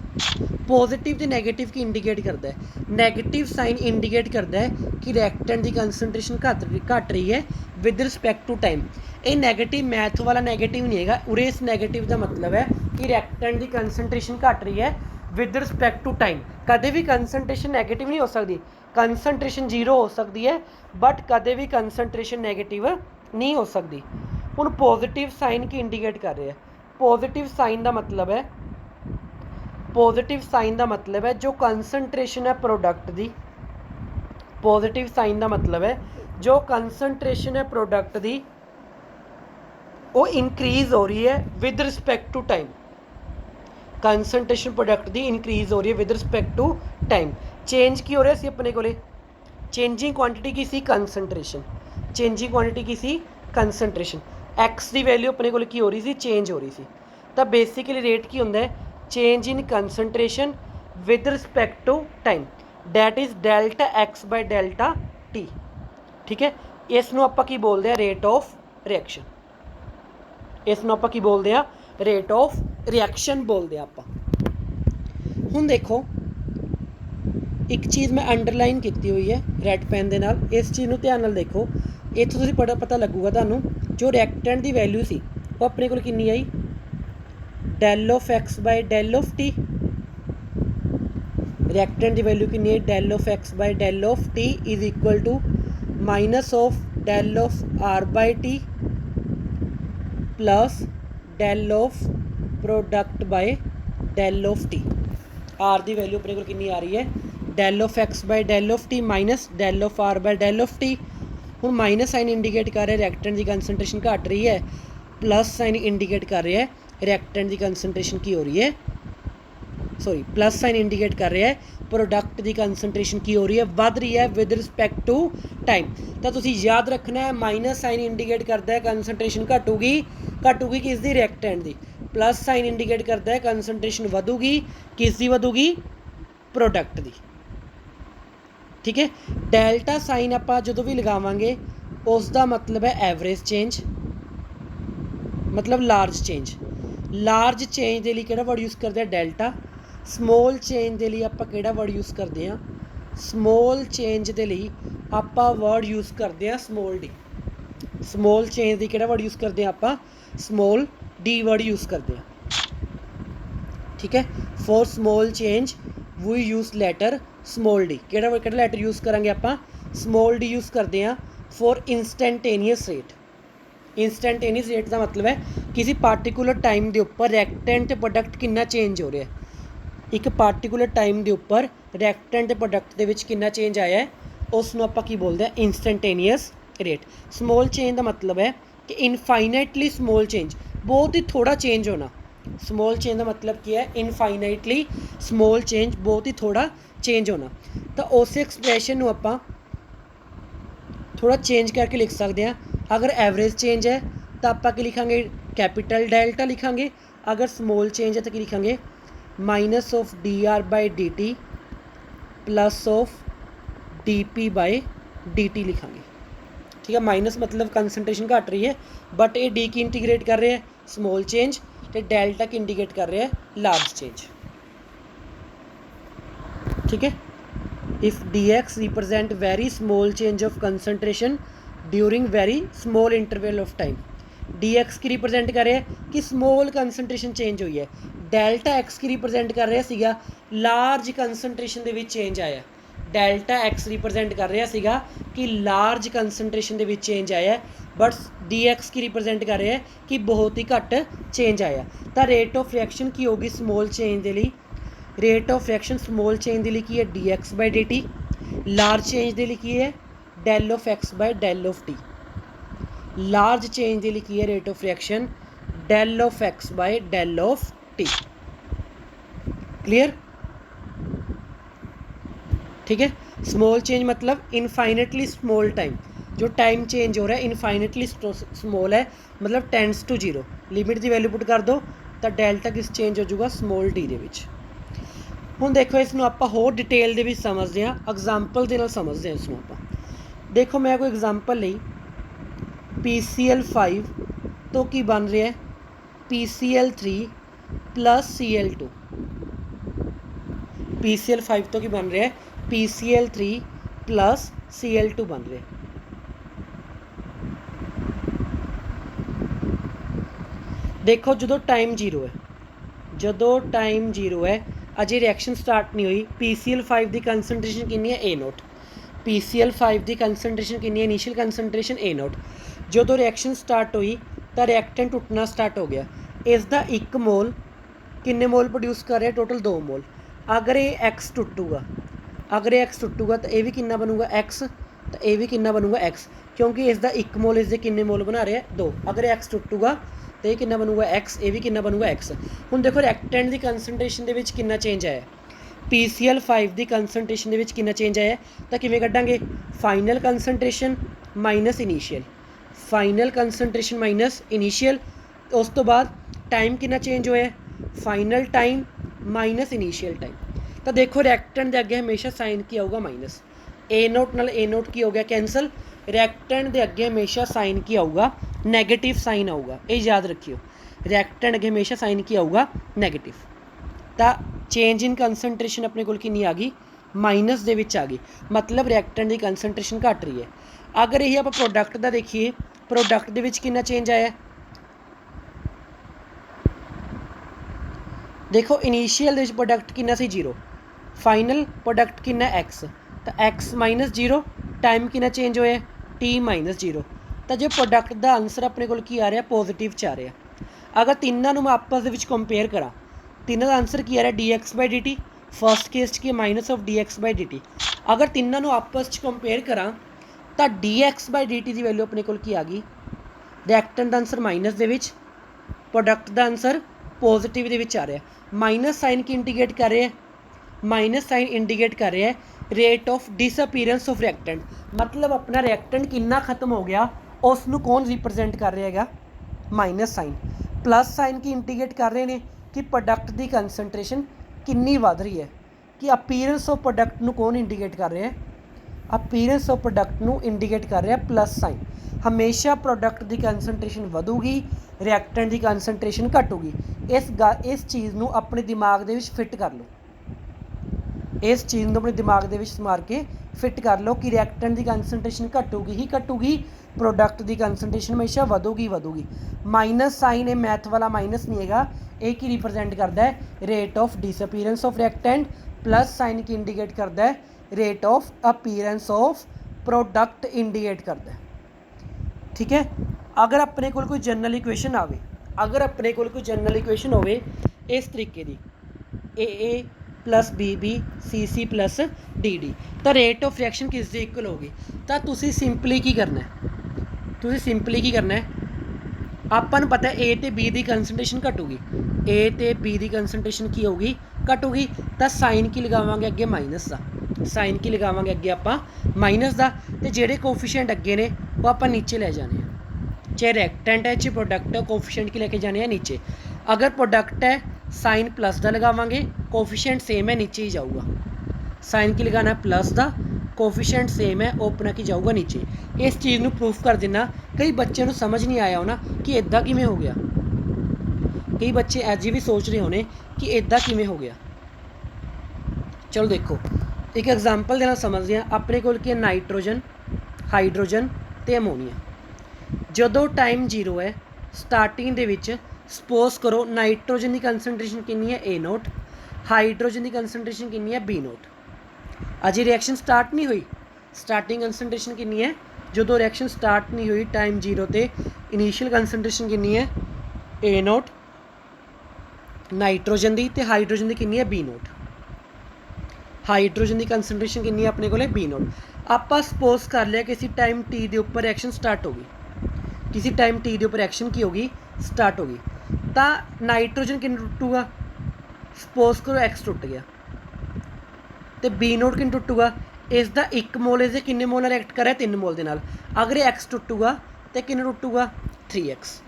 पॉजिटिव तो नैगेटिव की इंडिकेट करता है, नैगेटिव साइन इंडिकेट करता है कि रिएक्टेंट की कंसनट्रेशन घट रही है विद रिस्पैक्ट टू टाइम। ये नैगेटिव मैथ वाला नैगेटिव नहीं है, उरे इस नैगेटिव का मतलब है कि रिएक्टेंट की कंसनट्रेशन घट रही है विद रिस्पैक्ट टू टाइम। कदे भी कंसनट्रेशन नैगेटिव नहीं हो सकती, कंसनट्रेशन 0 हो सकती है बट कदे भी कंसनट्रेशन नैगेटिव नहीं हो सकती। हुण पॉजिटिव साइन की इंडिकेट कर रहे हैं, पॉजिटिव साइन का मतलब है, पॉजिटिव साइन का मतलब है जो कंसनट्रेशन है प्रोडक्ट की, पॉजिटिव साइन का मतलब है जो कंसनट्रेशन है प्रोडक्ट की वो इंक्रीज़ हो रही है with respect to time, concentration product की इंक्रीज़ हो रही है with respect to time. Change की हो रहा सी अपने को, चेंजिंग क्वांटिटी की सी कंसनट्रेशन, चेंजिंग क्वांटिटी की सी कंसनट्रेशन, एक्स की वैल्यू अपने को की हो रही सी चेंज हो रही सी, तो बेसिकली रेट की होंदा है change in concentration with respect to time, that is delta x by delta t. ठीक है, इसनों आपां की बोलते हैं रेट ऑफ रिएक्शन, इसनों आपां की बोलते हैं रेट ऑफ रिएक्शन बोलते हैं आपां। हुण देखो एक चीज़ मैं अंडरलाइन की हुई है रैड पेन के नाल, इस चीज़ को ध्यान नाल देखो, इत्थों तुसीं बड़ा पता लगूगा तुहानूं जो रिएक्टेंट की वैल्यू सी वो अपने को कितनी आई del of x by del of T, reactant की वैल्यू कितनी है del of x by del of T is equal to minus of del of are by T plus del of product by del of T. R की value अपने को कितनी आ रही है del of x by del of T minus del of are by del of T. हुण minus sign indicate कर रहा है रिएक्टेंट की कंसनट्रेशन घट रही है, प्लस साइन इंडीकेट कर रहा है रिएक्टेंट की कंसनट्रेशन की हो रही है, सॉरी प्लस साइन इंडीकेट कर रहा है प्रोडक्ट की कंसनट्रेशन की हो रही है वध रही है विद रिस्पैक्ट टू टाइम। तो तुसीं याद रखना है माइनस साइन इंडीकेट करता है कंसनट्रेशन घटूगी किसकी रिएक्टेंट की, प्लस साइन इंडीकेट करता है कंसनट्रेशन वधूगी किसकी वधूगी प्रोडक्ट की। ठीक है, डेल्टा साइन आप जो भी लगावांगे उसका मतलब है एवरेज चेंज, मतलब लार्ज चेंज। लार्ज चेंज के लिए किहड़ा वर्ड यूज़ करते हैं डेल्टा। स्मॉल चेंज के लिए आप किहड़ा वर्ड यूज़ करते हैं, स्मॉल चेंज के लिए आप वर्ड यूज़ करते हैं स्मॉल डी। स्मॉल चेंज की किहड़ा वर्ड यूज़ करते हैं आप स्मॉल डी वर्ड यूज़ करते हैं। ठीक है, for small change we use letter small D. किहड़ा लैटर यूज़ करांगे आप स्मॉल डी यूज़ करते हैं for instantaneous rate. Instantaneous rate का मतलब है किसी पार्टिकुलर टाइम के उपर रिएक्टेंट प्रोडक्ट कितना चेंज हो रहा है, एक पार्टिकुलर टाइम के उपर रिएक्टेंट प्रोडक्ट के विच कितना चेंज आया है उसनों आपां की बोलते हैं इंस्टैंटेनियस रेट। स्मॉल चेंज का मतलब है कि इनफाइनाइटली स्मॉल चेंज, बहुत ही थोड़ा चेंज होना। स्मॉल चेंज का मतलब क्या है इनफाइनाइटली स्मॉल चेंज, बहुत ही थोड़ा चेंज होना। तो उस एक्सप्रैशन आपां थोड़ा चेंज करके लिख सकते हैं। अगर एवरेज चेंज है तो आप लिखांगे कैपिटल डेल्टा लिखांगे, अगर स्मॉल चेंज है तो लिखांगे minus of D R by D T plus of D P by D T लिखांगे। ठीक है, माइनस मतलब कंसनट्रेशन घट रही है बट ये डी की इंटीग्रेट कर रहे हैं स्मॉल चेंज, तो डेल्टा की इंटीग्रेट कर रहे हैं लार्ज चेंज। ठीक है, if D x represent very small change of concentration during very small interval of time. D x की रिप्रजेंट कर रहे हैं कि स्मॉल कंसनट्रेशन चेंज हुई है, डेल्टा एक्स की रिप्रजेंट कर रहा सीगा लार्ज कंसनट्रेशन के चेंज आया। डेल्टा एक्स रिप्रजेंट कर रहा सीगा कि लार्ज कंसनट्रेशन के चेंज आया, बट डी एक्स की रिप्रजेंट कर रहा है कि बहुत ही घट चेंज आया। तो रेट ऑफ रिएक्शन की होगी स्मॉल चेंज के लिए, rate of reaction small change के लिए की है d x by D t, large change के लिए की है del of x by del of t. Large change के लिए की है rate of reaction del of x by del of t. Clear? ठीक है, स्मॉल चेंज मतलब इनफाइनेटली स्मॉल टाइम, जो टाइम चेंज हो रहा है इनफाइनेटली स्मॉल है, मतलब टेंड्स टू जीरो। लिमिट की वैल्यू पुट कर दो तो डेल्टा किस चेंज हो जाऊगा स्मॉल डी के विच। हुण देखो इसनों आपां होर डिटेल दे विच समझदे हां, एग्जाम्पल दे नाल समझदे हां इसनों आपां। देखो मैं कोई एग्जाम्पल लई PCl5 तो की बन रहा है PCl3 प्लस Cl2। PCl5 तो की बन रहा है PCl3 प्लस Cl2 बन रहा है। देखो जो टाइम जीरो है, जो टाइम जीरो है अजे रिएक्शन स्टार्ट नहीं हुई, PCl5 की कंसनट्रेशन कितनी है A0। PCl5 की कंसनट्रेशन कितनी है इनिशियल कंसनट्रेशन A0। जो रिएक्शन स्टार्ट हुई तो रिएक्टेंट टुटना स्टार्ट हो गया। इसका एक मोल किन्ने मोल प्रोड्यूस कर रहा है टोटल 2 मोल। अगर ये एक्स टुटूगा, अगर ये एक्स टुटूगा तो ये भी कितना बनूगा एक्स, तो ये भी कितना बनूगा एक्स, क्योंकि इसका एक मोल इसके किन्ने मोल बना रहे हैं 2। अगर एक्स टुटूगा तो ये कितना बनूगा एक्स, ये भी कितना बनूगा एक्स। हुण देखो रिएक्टेंट की कंसनट्रेशन के विच कितना चेंज आया, PCl5 की कंसनट्रेशन के विच कितना चेंज आया, तो किवें कड्डांगे final concentration minus initial, final concentration minus initial, उस तो बाद टाइम कितना चेंज होया final time minus initial time. तो देखो रिएक्टेंट के अगे हमेशा साइन की आऊगा माइनस, A0 नाल A0 की हो गया कैंसल, रिएक्टेंट के अगे हमेशा साइन की आऊगा नैगेटिव साइन आऊगा, ये याद रखियो रिएक्टेंट अगे हमेशा साइन की आऊगा नैगेटिव। तो चेंज इन कंसनट्रेशन अपने को कितनी आ गई माइनस दे विच आ गई, मतलब रिएक्टेंट की कंसनट्रेशन घट रही है। अगर यही आप प्रोडक्ट का देखिए, प्रोडक्ट दे विच कितना चेंज आया, देखो इनिशियल दे विच प्रोडक्ट कितना सी 0, फाइनल प्रोडक्ट कितना एक्स, तो एक्स माइनस 0, टाइम कितना चेंज होया T माइनस 0। ਤਾਂ ਜੇ ਪ੍ਰੋਡਕਟ ਦਾ ਆਨਸਰ ਆਪਣੇ ਕੋਲ ਕੀ ਆ ਰਿਹਾ ਪੋਜ਼ਿਟਿਵ 'ਚ ਆ ਰਿਹਾ। ਅਗਰ ਤਿੰਨਾਂ ਨੂੰ ਮੈਂ ਆਪਸ ਦੇ ਵਿੱਚ ਕੰਪੇਅਰ ਕਰਾਂ, ਤਿੰਨਾਂ ਦਾ ਆਨਸਰ ਕੀ ਆ ਰਿਹਾ dx/dt, ਫਸਟ ਕੇਸ 'ਚ ਕੀ ਮਾਈਨਸ ਆਫ dx/dt। ਅਗਰ ਤਿੰਨਾਂ ਨੂੰ ਆਪਸ 'ਚ ਕੰਪੇਅਰ ਕਰਾਂ ਤਾਂ dx/dt ਦੀ ਵੈਲਿਊ ਆਪਣੇ ਕੋਲ ਕੀ ਆ ਗਈ, ਰਿਐਕਟੈਂਟ ਦਾ ਆਨਸਰ ਮਾਈਨਸ ਦੇ ਵਿੱਚ, ਪ੍ਰੋਡਕਟ ਦਾ ਆਨਸਰ ਪੋਜ਼ਿਟਿਵ ਦੇ ਵਿੱਚ ਆ ਰਿਹਾ। ਮਾਈਨਸ ਸਾਈਨ ਕੀ ਇੰਡੀਕੇਟ ਕਰ ਰਿਹਾ, ਮਾਈਨਸ ਸਾਈਨ ਇੰਡੀਕੇਟ ਕਰ ਰਿਹਾ rate of disappearance of reactant, ਮਤਲਬ ਆਪਣਾ ਰਿਐਕਟੈਂਟ ਕਿੰਨਾ ਖਤਮ ਹੋ ਗਿਆ ਉਸ ਨੂੰ ਕੌਣ ਰਿਪਰੈਜ਼ੈਂਟ ਕਰ ਰਿਹਾ ਹੈਗਾ, ਮਾਈਨਸ ਸਾਈਨ। ਪਲੱਸ ਸਾਈਨ ਕੀ ਇੰਡੀਕੇਟ ਕਰ ਰਹੇ ਨੇ ਕਿ ਪ੍ਰੋਡਕਟ ਦੀ ਕੰਸਨਟ੍ਰੇਸ਼ਨ ਕਿੰਨੀ ਵੱਧ ਰਹੀ ਹੈ, ਕਿ ਅਪੀਅਰੈਂਸ ਆਫ ਪ੍ਰੋਡਕਟ ਨੂੰ ਕੌਣ ਇੰਡੀਕੇਟ ਕਰ ਰਿਹਾ, ਅਪੀਅਰੈਂਸ ਆਫ ਪ੍ਰੋਡਕਟ ਨੂੰ ਇੰਡੀਕੇਟ ਕਰ ਰਿਹਾ ਪਲੱਸ ਸਾਈਨ। ਹਮੇਸ਼ਾ ਪ੍ਰੋਡਕਟ ਦੀ ਕੰਸਨਟ੍ਰੇਸ਼ਨ ਵਧੂਗੀ, ਰਿਐਕਟੈਂਟ ਦੀ ਕੰਸਨਟ੍ਰੇਸ਼ਨ ਘਟੂਗੀ। ਇਸ ਚੀਜ਼ ਨੂੰ ਆਪਣੇ ਦਿਮਾਗ ਦੇ ਵਿੱਚ ਫਿੱਟ ਕਰ ਲਓ, ਇਸ ਚੀਜ਼ ਨੂੰ ਆਪਣੇ ਦਿਮਾਗ ਦੇ ਵਿੱਚ ਮਾਰ ਕੇ ਫਿੱਟ ਕਰ ਲਓ ਕਿ ਰਿਐਕਟੈਂਟ ਦੀ ਕੰਸਨਟ੍ਰੇਸ਼ਨ ਘਟੂਗੀ ਹੀ ਘਟੂਗੀ, ਪ੍ਰੋਡਕਟ ਦੀ ਕੰਸਨਟ੍ਰੇਸ਼ਨ ਹਮੇਸ਼ਾ ਵਧੂਗੀ ਵਧੂਗੀ। ਮਾਈਨਸ ਸਾਈਨ ਇਹ ਮੈਥ ਵਾਲਾ ਮਾਈਨਸ ਨਹੀਂ ਹੈਗਾ, ਇਹ ਕੀ ਰਿਪਰੈਜ਼ੈਂਟ ਕਰਦਾ ਹੈ, rate of disappearance of reactant. Plus sign ਕੀ ਇੰਡੀਕੇਟ ਕਰਦਾ ਹੈ, rate of appearance of product indicate ਕਰਦਾ ਹੈ। ਠੀਕ ਹੈ। ਅਗਰ ਆਪਣੇ ਕੋਲ ਕੋਈ ਜਨਰਲ ਇਕੁਏਸ਼ਨ ਆਵੇ, ਅਗਰ ਆਪਣੇ ਕੋਲ ਕੋਈ ਜਨਰਲ ਇਕੁਏਸ਼ਨ ਹੋਵੇ ਇਸ ਤਰੀਕੇ ਦੀ AA plus BB CC plus DD, ਤਾਂ ਰੇਟ ਆਫ ਰਿਐਕਸ਼ਨ ਕਿਸ ਦੇ ਇਕੁਅਲ ਹੋਗੀ। ਤਾਂ ਤੁਸੀਂ ਸਿੰਪਲੀ ਕੀ ਕਰਨਾ ਹੈ, ਤੁਸੀਂ ਸਿੰਪਲੀ ਕੀ ਕਰਨਾ ਹੈ, ਆਪਾਂ ਨੂੰ ਪਤਾ A ਤੇ B ਦੀ ਕੰਸਨਟ੍ਰੇਸ਼ਨ ਘਟੂਗੀ, A ਤੇ B ਦੀ ਕੰਸਨਟ੍ਰੇਸ਼ਨ ਕੀ ਹੋਊਗੀ, ਘਟੂਗੀ। ਤਾਂ ਸਾਈਨ ਕੀ ਲਗਾਵਾਂਗੇ ਅੱਗੇ, ਮਾਈਨਸ ਦਾ। ਸਾਈਨ ਕੀ ਲਗਾਵਾਂਗੇ ਅੱਗੇ ਆਪਾਂ, ਮਾਈਨਸ ਦਾ। ਤੇ ਜਿਹੜੇ ਕੋਫੀਸ਼ੀਐਂਟ ਅੱਗੇ ਨੇ ਉਹ ਆਪਾਂ ਨੀਚੇ ਲੈ ਜਾਣੇ ਆ, ਚਾਹੇ ਰਿਐਕਟੈਂਟ ਹੈ ਚਾਹੇ ਪ੍ਰੋਡਕਟ ਹੈ, ਕੋਫੀਸ਼ੀਐਂਟ ਕੀ ਲੈ ਕੇ ਜਾਣੇ ਆ ਨੀਚੇ। ਅਗਰ ਪ੍ਰੋਡਕਟ ਹੈ ਸਾਈਨ ਪਲੱਸ ਦਾ ਲਗਾਵਾਂਗੇ, ਕੋਫੀਸ਼ੀਐਂਟ ਸੇਮ ਹੈ ਨੀਚੇ ਹੀ ਜਾਊਗਾ। ਸਾਈਨ ਕੀ ਲਗਾਉਣਾ ਪਲੱਸ ਦਾ, ਕੋਫੀਸ਼ੀਐਂਟ ਸੇਮ ਹੈ ਉਹ ਆਪਣਾ ਕੀ ਜਾਊਗਾ ਨੀਚੇ। ਇਸ ਚੀਜ਼ ਨੂੰ ਪ੍ਰੂਫ ਕਰ ਦਿੰਦਾ, ਕਈ ਬੱਚਿਆਂ ਨੂੰ ਸਮਝ ਨਹੀਂ ਆਇਆ ਹੋਣਾ ਕਿ ਇੱਦਾਂ ਕਿਵੇਂ ਹੋ ਗਿਆ, ਕਈ ਬੱਚੇ ਅੱਜ ਵੀ ਸੋਚ ਰਹੇ ਹੋਣੇ ਕਿ ਇੱਦਾਂ ਕਿਵੇਂ ਹੋ ਗਿਆ। ਚਲੋ ਦੇਖੋ ਇੱਕ ਐਗਜ਼ਾਮਪਲ ਦੇ ਨਾਲ ਸਮਝਦੇ ਹਾਂ। ਆਪਣੇ ਕੋਲ ਕੀ ਹੈ, ਨਾਈਟ੍ਰੋਜਨ, ਹਾਈਡਰੋਜਨ ਅਤੇ ਅਮੋਨੀਆ। ਜਦੋਂ ਟਾਈਮ 0 ਹੈ ਸਟਾਰਟਿੰਗ ਦੇ ਵਿੱਚ, ਸਪੋਜ਼ ਕਰੋ ਨਾਈਟ੍ਰੋਜਨ ਦੀ ਕੰਸਨਟ੍ਰੇਸ਼ਨ ਕਿੰਨੀ ਹੈ A0, ਹਾਈਡਰੋਜਨ ਦੀ ਕੰਸਨਟ੍ਰੇਸ਼ਨ ਕਿੰਨੀ ਹੈ B0। ਅਜੇ ਰਿਐਕਸ਼ਨ ਸਟਾਰਟ ਨਹੀਂ ਹੋਈ, ਸਟਾਰਟਿੰਗ ਕੰਸਨਟ੍ਰੇਸ਼ਨ ਕਿੰਨੀ ਹੈ, ਜਦੋਂ ਰਿਐਕਸ਼ਨ ਸਟਾਰਟ ਨਹੀਂ ਹੋਈ ਟਾਈਮ 0 ਤੇ ਇਨੀਸ਼ੀਅਲ ਕੰਸਨਟ੍ਰੇਸ਼ਨ ਕਿੰਨੀ ਹੈ A0 ਨਾਈਟ੍ਰੋਜਨ ਦੀ, ਅਤੇ ਹਾਈਡਰੋਜਨ ਦੀ ਕਿੰਨੀ ਹੈ B0। ਹਾਈਡਰੋਜਨ ਦੀ ਕੰਸਨਟ੍ਰੇਸ਼ਨ ਕਿੰਨੀ ਹੈ ਆਪਣੇ ਕੋਲ B0। ਆਪਾਂ ਸਪੋਜ਼ ਕਰ ਲਿਆ ਕਿਸੇ ਟਾਈਮ T ਦੇ ਉੱਪਰ ਰਿਐਕਸ਼ਨ ਸਟਾਰਟ ਹੋ ਗਈ, ਕਿਸੇ ਟਾਈਮ T ਦੇ ਉੱਪਰ ਰਿਐਕਸ਼ਨ ਕੀ ਹੋ ਗਈ, ਸਟਾਰਟ ਹੋ ਗਈ। ਤਾਂ ਨਾਈਟ੍ਰੋਜਨ ਕਿੰਨਾ ਟੁੱਟੂਗਾ, ਸਪੋਜ਼ ਕਰੋ X ਟੁੱਟ ਗਿਆ, ਅਤੇ B0 ਕਿੰਨਾ ਟੁੱਟੂਗਾ, ਇਸ ਦਾ 1 ਮੋਲ ਇਸ ਦੇ ਕਿੰਨੇ ਮੋਲ ਨਾਲ ਰਿਐਕਟ ਕਰ ਰਿਹਾ, 3 ਮੋਲ ਦੇ ਨਾਲ। ਅਗਰ ਇਹ X ਟੁੱਟੂਗਾ ਤਾਂ ਕਿੰਨਾ ਟੁੱਟੂਗਾ 3X,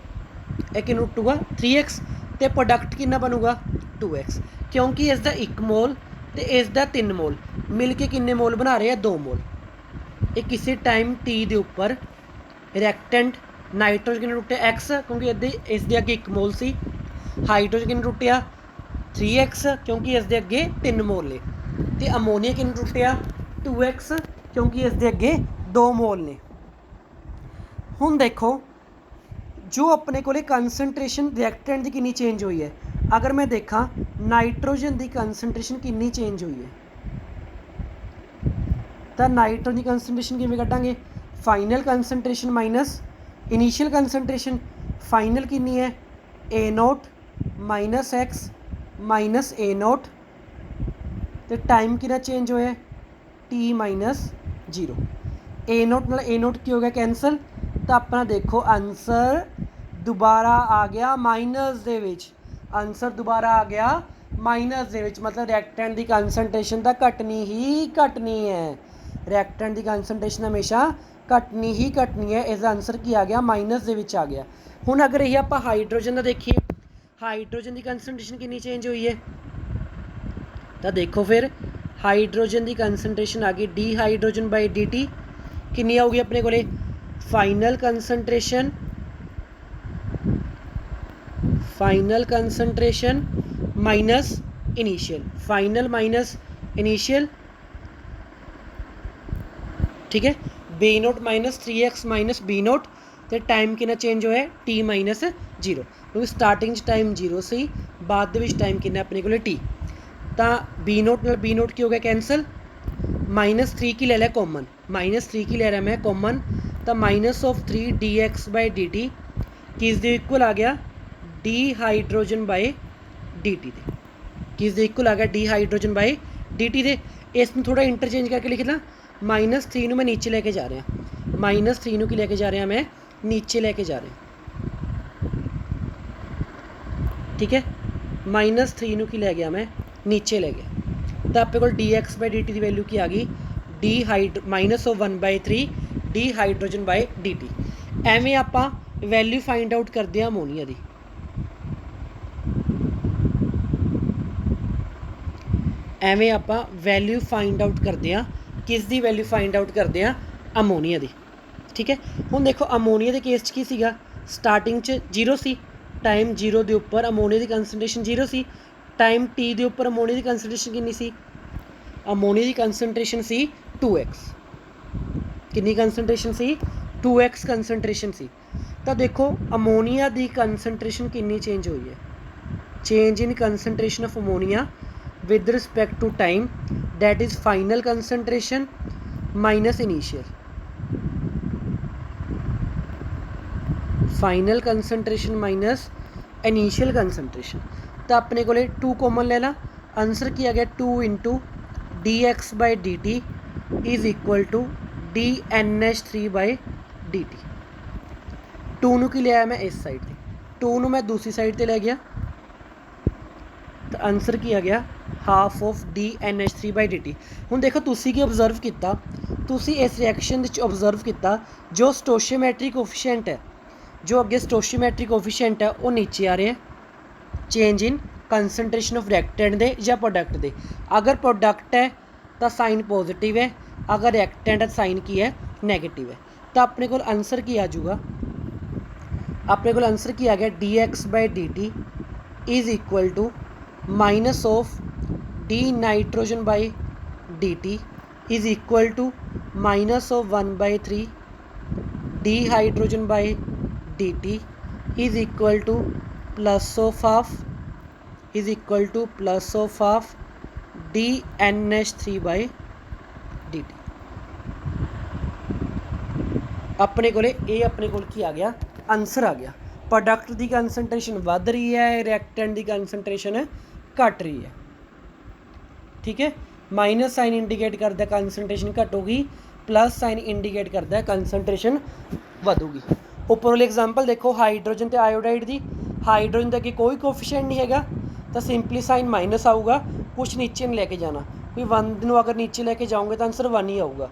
ਇਹ ਕਿੰਨਾ ਟੁੱਟੂਗਾ 3X, ਅਤੇ ਪ੍ਰੋਡਕਟ ਕਿੰਨਾ ਬਣੂਗਾ 2X, ਕਿਉਂਕਿ ਇਸ ਦਾ 1 ਮੋਲ ਅਤੇ ਇਸ ਦਾ 3 ਮੋਲ ਮਿਲ ਕੇ ਕਿੰਨੇ ਮੋਲ ਬਣਾ ਰਹੇ ਆ, 2 ਮੋਲ। ਇਹ ਕਿਸੇ ਟਾਈਮ T ਦੇ ਉੱਪਰ ਰਿਐਕਟੈਂਟ ਨਾਈਟ੍ਰੋਜਨ ਕਿੰਨਾ ਟੁੱਟਿਆ X, ਕਿਉਂਕਿ ਇਸ ਦੇ ਅੱਗੇ 1 ਮੋਲ ਸੀ। ਹਾਈਡਰੋਜਨ ਕਿੰਨਾ ਟੁੱਟਿਆ 3X, ਕਿਉਂਕਿ ਇਸ ਦੇ ਅੱਗੇ 3 ਮੋਲ ਨੇ। ਅਤੇ ਅਮੋਨੀਆ ਕਿੰਨਾ ਟੁੱਟਿਆ 2X, ਕਿਉਂਕਿ ਇਸ ਦੇ ਅੱਗੇ 2 ਮੋਲ ਨੇ। ਹੁਣ ਦੇਖੋ ਜੋ ਆਪਣੇ ਕੋਲੇ ਕੰਸਨਟ੍ਰੇਸ਼ਨ ਰਿਐਕਟੈਂਟ ਦੀ ਕਿੰਨੀ ਚੇਂਜ ਹੋਈ ਹੈ। ਅਗਰ ਮੈਂ ਦੇਖਾਂ ਨਾਈਟ੍ਰੋਜਨ ਦੀ ਕੰਸਨਟ੍ਰੇਸ਼ਨ ਕਿੰਨੀ ਚੇਂਜ ਹੋਈ ਹੈ, ਤਾਂ ਨਾਈਟ੍ਰੋਜਨ ਦੀ ਕੰਸਨਟ੍ਰੇਸ਼ਨ ਕਿਵੇਂ ਕੱਢਾਂਗੇ, final concentration minus initial ਕੰਸਨਟ੍ਰੇਸ਼ਨ। Final ਕਿੰਨੀ ਹੈ A0 minus X minus A0, ਅਤੇ ਟਾਈਮ ਕਿੰਨਾ ਚੇਂਜ ਹੋਇਆ T ਮਾਈਨਸ 0। A0 ਨਾਲ A0 ਕੀ ਹੋ ਗਿਆ ਕੈਂਸਲ, ਤਾਂ ਆਪਣਾ ਦੇਖੋ ਆਨਸਰ ਦੁਬਾਰਾ ਆ ਗਿਆ ਮਾਈਨਸ ਦੇ ਵਿੱਚ, ਆਨਸਰ ਦੁਬਾਰਾ ਆ ਗਿਆ ਮਾਈਨਸ ਦੇ ਵਿੱਚ। ਮਤਲਬ ਰਿਐਕਟੈਂਟ ਦੀ ਕੰਸਨਟ੍ਰੇਸ਼ਨ ਤਾਂ ਘਟਣੀ ਹੀ ਘਟਣੀ ਹੈ, ਰਿਐਕਟੈਂਟ ਦੀ ਕੰਸਨਟ੍ਰੇਸ਼ਨ ਹਮੇਸ਼ਾ ਘਟਣੀ ਹੀ ਘਟਣੀ ਹੈ। ਇਸਦਾ ਆਨਸਰ ਕੀ ਆ ਗਿਆ, ਮਾਈਨਸ ਦੇ ਵਿੱਚ ਆ ਗਿਆ। ਹੁਣ ਅਗਰ ਇਹ ਆਪਾਂ ਹਾਈਡਰੋਜਨ ਦਾ ਦੇਖੀਏ, ਹਾਈਡਰੋਜਨ ਦੀ ਕੰਸਨਟ੍ਰੇਸ਼ਨ ਕਿੰਨੀ ਚੇਂਜ ਹੋਈ ਹੈ, ਤਾਂ ਦੇਖੋ ਫਿਰ ਹਾਈਡਰੋਜਨ ਦੀ ਕੰਸਨਟ੍ਰੇਸ਼ਨ ਆ ਗਈ dHydrogen/dt, ਕਿੰਨੀ ਆਊਗੀ ਆਪਣੇ ਕੋਲੇ, final concentration minus initial, final minus initial. ਠੀਕ ਹੈ, B0 minus 3X minus B0, ਅਤੇ ਟਾਈਮ ਕਿੰਨਾ ਚੇਂਜ ਹੋਇਆ T ਮਾਈਨਸ 0, ਕਿਉਂਕਿ ਸਟਾਰਟਿੰਗ 'ਚ ਟਾਈਮ 0 ਸੀ, ਬਾਅਦ ਦੇ ਵਿੱਚ ਟਾਈਮ ਕਿੰਨਾ ਆਪਣੇ ਕੋਲ T। ਤਾਂ B0 ਨਾਲ B0 ਕੀ ਹੋ ਗਿਆ ਕੈਂਸਲ, ਮਾਈਨਸ 3 ਕੀ ਲੈ ਲਿਆ ਕੋਮਨ, ਮਾਈਨਸ 3 ਕੀ ਲੈ ਰਿਹਾ ਮੈਂ ਕੋਮਨ, ਤਾਂ -3 dx ਬਾਈ dt ਕਿਸ ਦੇ ਇਕੁਅਲ ਆ ਗਿਆ ਡੀ ਹਾਈਡਰੋਜਨ ਬਾਏ dt ਦੇ। ਕਿਸ ਦੇ ਇਕੁਅਲ ਆ ਗਿਆ ਡੀ ਹਾਈਡਰੋਜਨ ਬਾਏ dt ਦੇ। ਇਸ ਨੂੰ ਥੋੜਾ ਇੰਟਰਚੇਂਜ ਕਰਕੇ ਲਿਖਦਾ -3 ਨੂੰ ਮੈਂ ਨੀਚੇ ਲੈ ਕੇ ਜਾ ਰਿਹਾ, -3 ਨੂੰ ਕੀ ਲੈ ਕੇ ਜਾ ਰਿਹਾ ਮੈਂ नीचे लेके जा रहे, ठीक है। -3 ਨੂੰ ਕੀ ਲੈ ਗਿਆ ਮੈਂ नीचे ले गया ਤਾਂ ਆਪਣੇ ਕੋਲ dx ਬਾਈ dt ਦੀ ਵੈਲਿਊ ਕੀ ਆ ਗਈ -1/3 डी ਹਾਈਡਰੋਜਨ ਬਾਈ dt। ਐਵੇਂ ਆਪਾਂ ਵੈਲਿਊ ਫਾਈਂਡ ਆਊਟ ਕਰਦੇ ਆ ਅਮੋਨੀਆ ਦੀ। ਐਵੇਂ ਆਪਾਂ ਵੈਲਿਊ ਫਾਈਂਡ ਆਊਟ ਕਰਦੇ ਆ ਕਿਸ ਦੀ ਵੈਲਿਊ ਫਾਈਂਡ ਆਊਟ ਕਰਦੇ ਆ ਅਮੋਨੀਆ ਦੀ, ठीक है। ਹੁਣ ਦੇਖੋ ਅਮੋਨੀਆ ਦੇ ਕੇਸ 'ਚ ਕੀ ਸੀਗਾ ਸਟਾਰਟਿੰਗ 'ਚ 0 ਸੀ, ਟਾਈਮ 0 ਦੇ ਉੱਪਰ ਅਮੋਨੀਆ ਦੀ ਕੰਸਨਟ੍ਰੇਸ਼ਨ 0 ਸੀ, ਟਾਈਮ t ਦੇ ਉੱਪਰ ਅਮੋਨੀਆ ਦੀ ਕੰਸਨਟ੍ਰੇਸ਼ਨ ਕਿੰਨੀ ਸੀ ਅਮੋਨੀਆ ਦੀ ਕੰਸਨਟ੍ਰੇਸ਼ਨ ਸੀ 2x। ਕਿੰਨੀ ਕੰਸਨਟ੍ਰੇਸ਼ਨ ਸੀ 2x ਕੰਸਨਟ੍ਰੇਸ਼ਨ ਸੀ। ਤਾਂ ਦੇਖੋ ਅਮੋਨੀਆ ਦੀ ਕੰਸਨਟ੍ਰੇਸ਼ਨ ਕਿੰਨੀ ਚੇਂਜ ਹੋਈ ਹੈ, change in concentration of ammonia with respect to time, that is final concentration minus initial, final concentration minus initial concentration. तो अपने को 2 कॉमन ले ला, आंसर किया गया 2 into d x by d t is equal to d N H 3 by d t. 2 ਨੂੰ ਕੀ ਲਿਆ मैं इस साइड ਤੇ, 2 ਨੂੰ मैं दूसरी साइड ਤੇ ਲੈ गया तो आंसर ਕੀ ਆ ਗਿਆ half of d N H 3 by d t. ਹੁਣ ਦੇਖੋ ਤੁਸੀਂ ਕੀ ऑब्जर्व ਕੀਤਾ, ਤੁਸੀਂ ਇਸ ਰਿਐਕਸ਼ਨ ਵਿੱਚ ऑब्जर्व ਕੀਤਾ ਜੋ ਸਟੋਸ਼ੀਓਮੈਟ੍ਰਿਕ ਕੋਫੀਸ਼ੀਐਂਟ ਹੈ, जो अगे स्टोशियोमैट्रिक कोफिशिएंट है वो नीचे आ रहा है change in concentration of reactant दे या प्रोडक्ट दे। अगर प्रोडक्ट है तो साइन पॉजिटिव है, अगर रिएक्टेंट है साइन की है नैगेटिव है। तो अपने को आंसर की आ जाऊगा, अपने को आंसर की आ गया d x by d t is equal to minus of d nitrogen by d t is equal to minus of 1/3 d hydrogen by dt is equal to plus of half dNH3 by dt। अपने को ये अपने को की आ गया answer आ गया। Product की कंसनट्रेशन बढ़ रही है, रिएक्टेंट की कंसनट्रेशन घट रही है, ठीक है। माइनस साइन इंडिकेट करता कंसनट्रेशन घटूगी, प्लस साइन इंडिकेट करता कंसनट्रेशन ਵਧੂਗੀ। ਉੱਪਰ ਵਾਲੀ ਐਗਜ਼ਾਮਪਲ ਦੇਖੋ ਹਾਈਡਰੋਜਨ ਤੇ ਆਇਓਡਾਈਡ ਦੀ, ਹਾਈਡਰੋਜਨ ਦਾ ਅੱਗੇ ਕੋਈ ਕੋਫੀਸ਼ੀਐਂਟ ਨਹੀਂ ਹੈਗਾ ਤਾਂ ਸਿੰਪਲੀ ਸਾਈਨ ਮਾਈਨਸ ਆਊਗਾ, ਕੁਛ ਨੀਚੇ ਨਹੀਂ ਲੈ ਕੇ ਜਾਣਾ ਵੀ 1 ਨੂੰ ਅਗਰ ਨੀਚੇ ਲੈ ਕੇ ਜਾਓਗੇ ਤਾਂ ਆਨਸਰ 1 ਹੀ ਆਊਗਾ।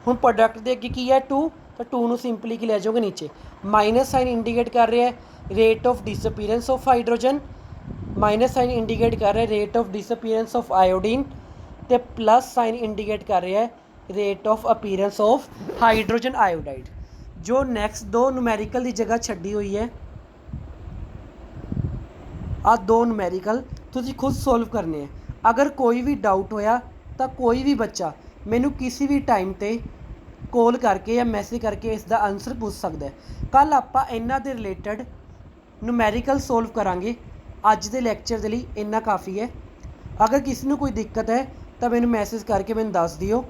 ਹੁਣ ਪ੍ਰੋਡਕਟ ਦੇ ਅੱਗੇ ਕੀ ਹੈ 2, ਤਾਂ 2 ਨੂੰ ਸਿੰਪਲੀ ਕੀ ਲੈ ਜਾਓਗੇ ਨੀਚੇ। ਮਾਈਨਸ ਸਾਈਨ ਇੰਡੀਕੇਟ ਕਰ ਰਿਹਾ ਹੈ rate of disappearance of hydrogen, minus sign indicate ਕਰ ਰਿਹਾ rate of disappearance of iodine ਤੇ ਪਲੱਸ ਸਾਈਨ ਇੰਡੀਕੇਟ ਕਰ ਰਿਹਾ rate of appearance of hydrogen iodide. जो नैक्सट 2 ਨੂਮੈਰੀਕਲ ਦੀ ਜਗ੍ਹਾ ਛੱਡੀ ਹੋਈ ਹੈ, ਆ 2 ਨੂਮੈਰੀਕਲ ਤੁਸੀਂ ਖੁਦ ਸੋਲਵ ਕਰਨੇ ਹੈ। ਅਗਰ ਕੋਈ ਵੀ ਡਾਊਟ ਹੋਇਆ ਤਾਂ ਕੋਈ ਵੀ ਬੱਚਾ ਮੈਨੂੰ ਕਿਸੇ ਵੀ ਟਾਈਮ 'ਤੇ ਕਾਲ ਕਰਕੇ ਜਾਂ ਮੈਸੇਜ ਕਰਕੇ ਇਸ ਦਾ ਆਨਸਰ ਪੁੱਛ ਸਕਦਾ ਹੈ। ਕੱਲ੍ਹ ਆਪਾਂ ਇਹਨਾਂ ਦੇ ਰਿਲੇਟਡ ਨੂਮੈਰੀਕਲ ਸੋਲਵ ਕਰਾਂਗੇ। ਅੱਜ ਦੇ ਲੈਕਚਰ ਦੇ ਲਈ ਇੰਨਾ ਕਾਫੀ ਹੈ। ਅਗਰ ਕਿਸੇ ਨੂੰ ਕੋਈ ਦਿੱਕਤ ਹੈ ਤਾਂ ਮੈਨੂੰ ਮੈਸੇਜ ਕਰਕੇ ਮੈਨੂੰ ਦੱਸ ਦਿਓ।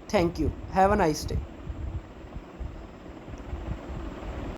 Thank you, have a nice day.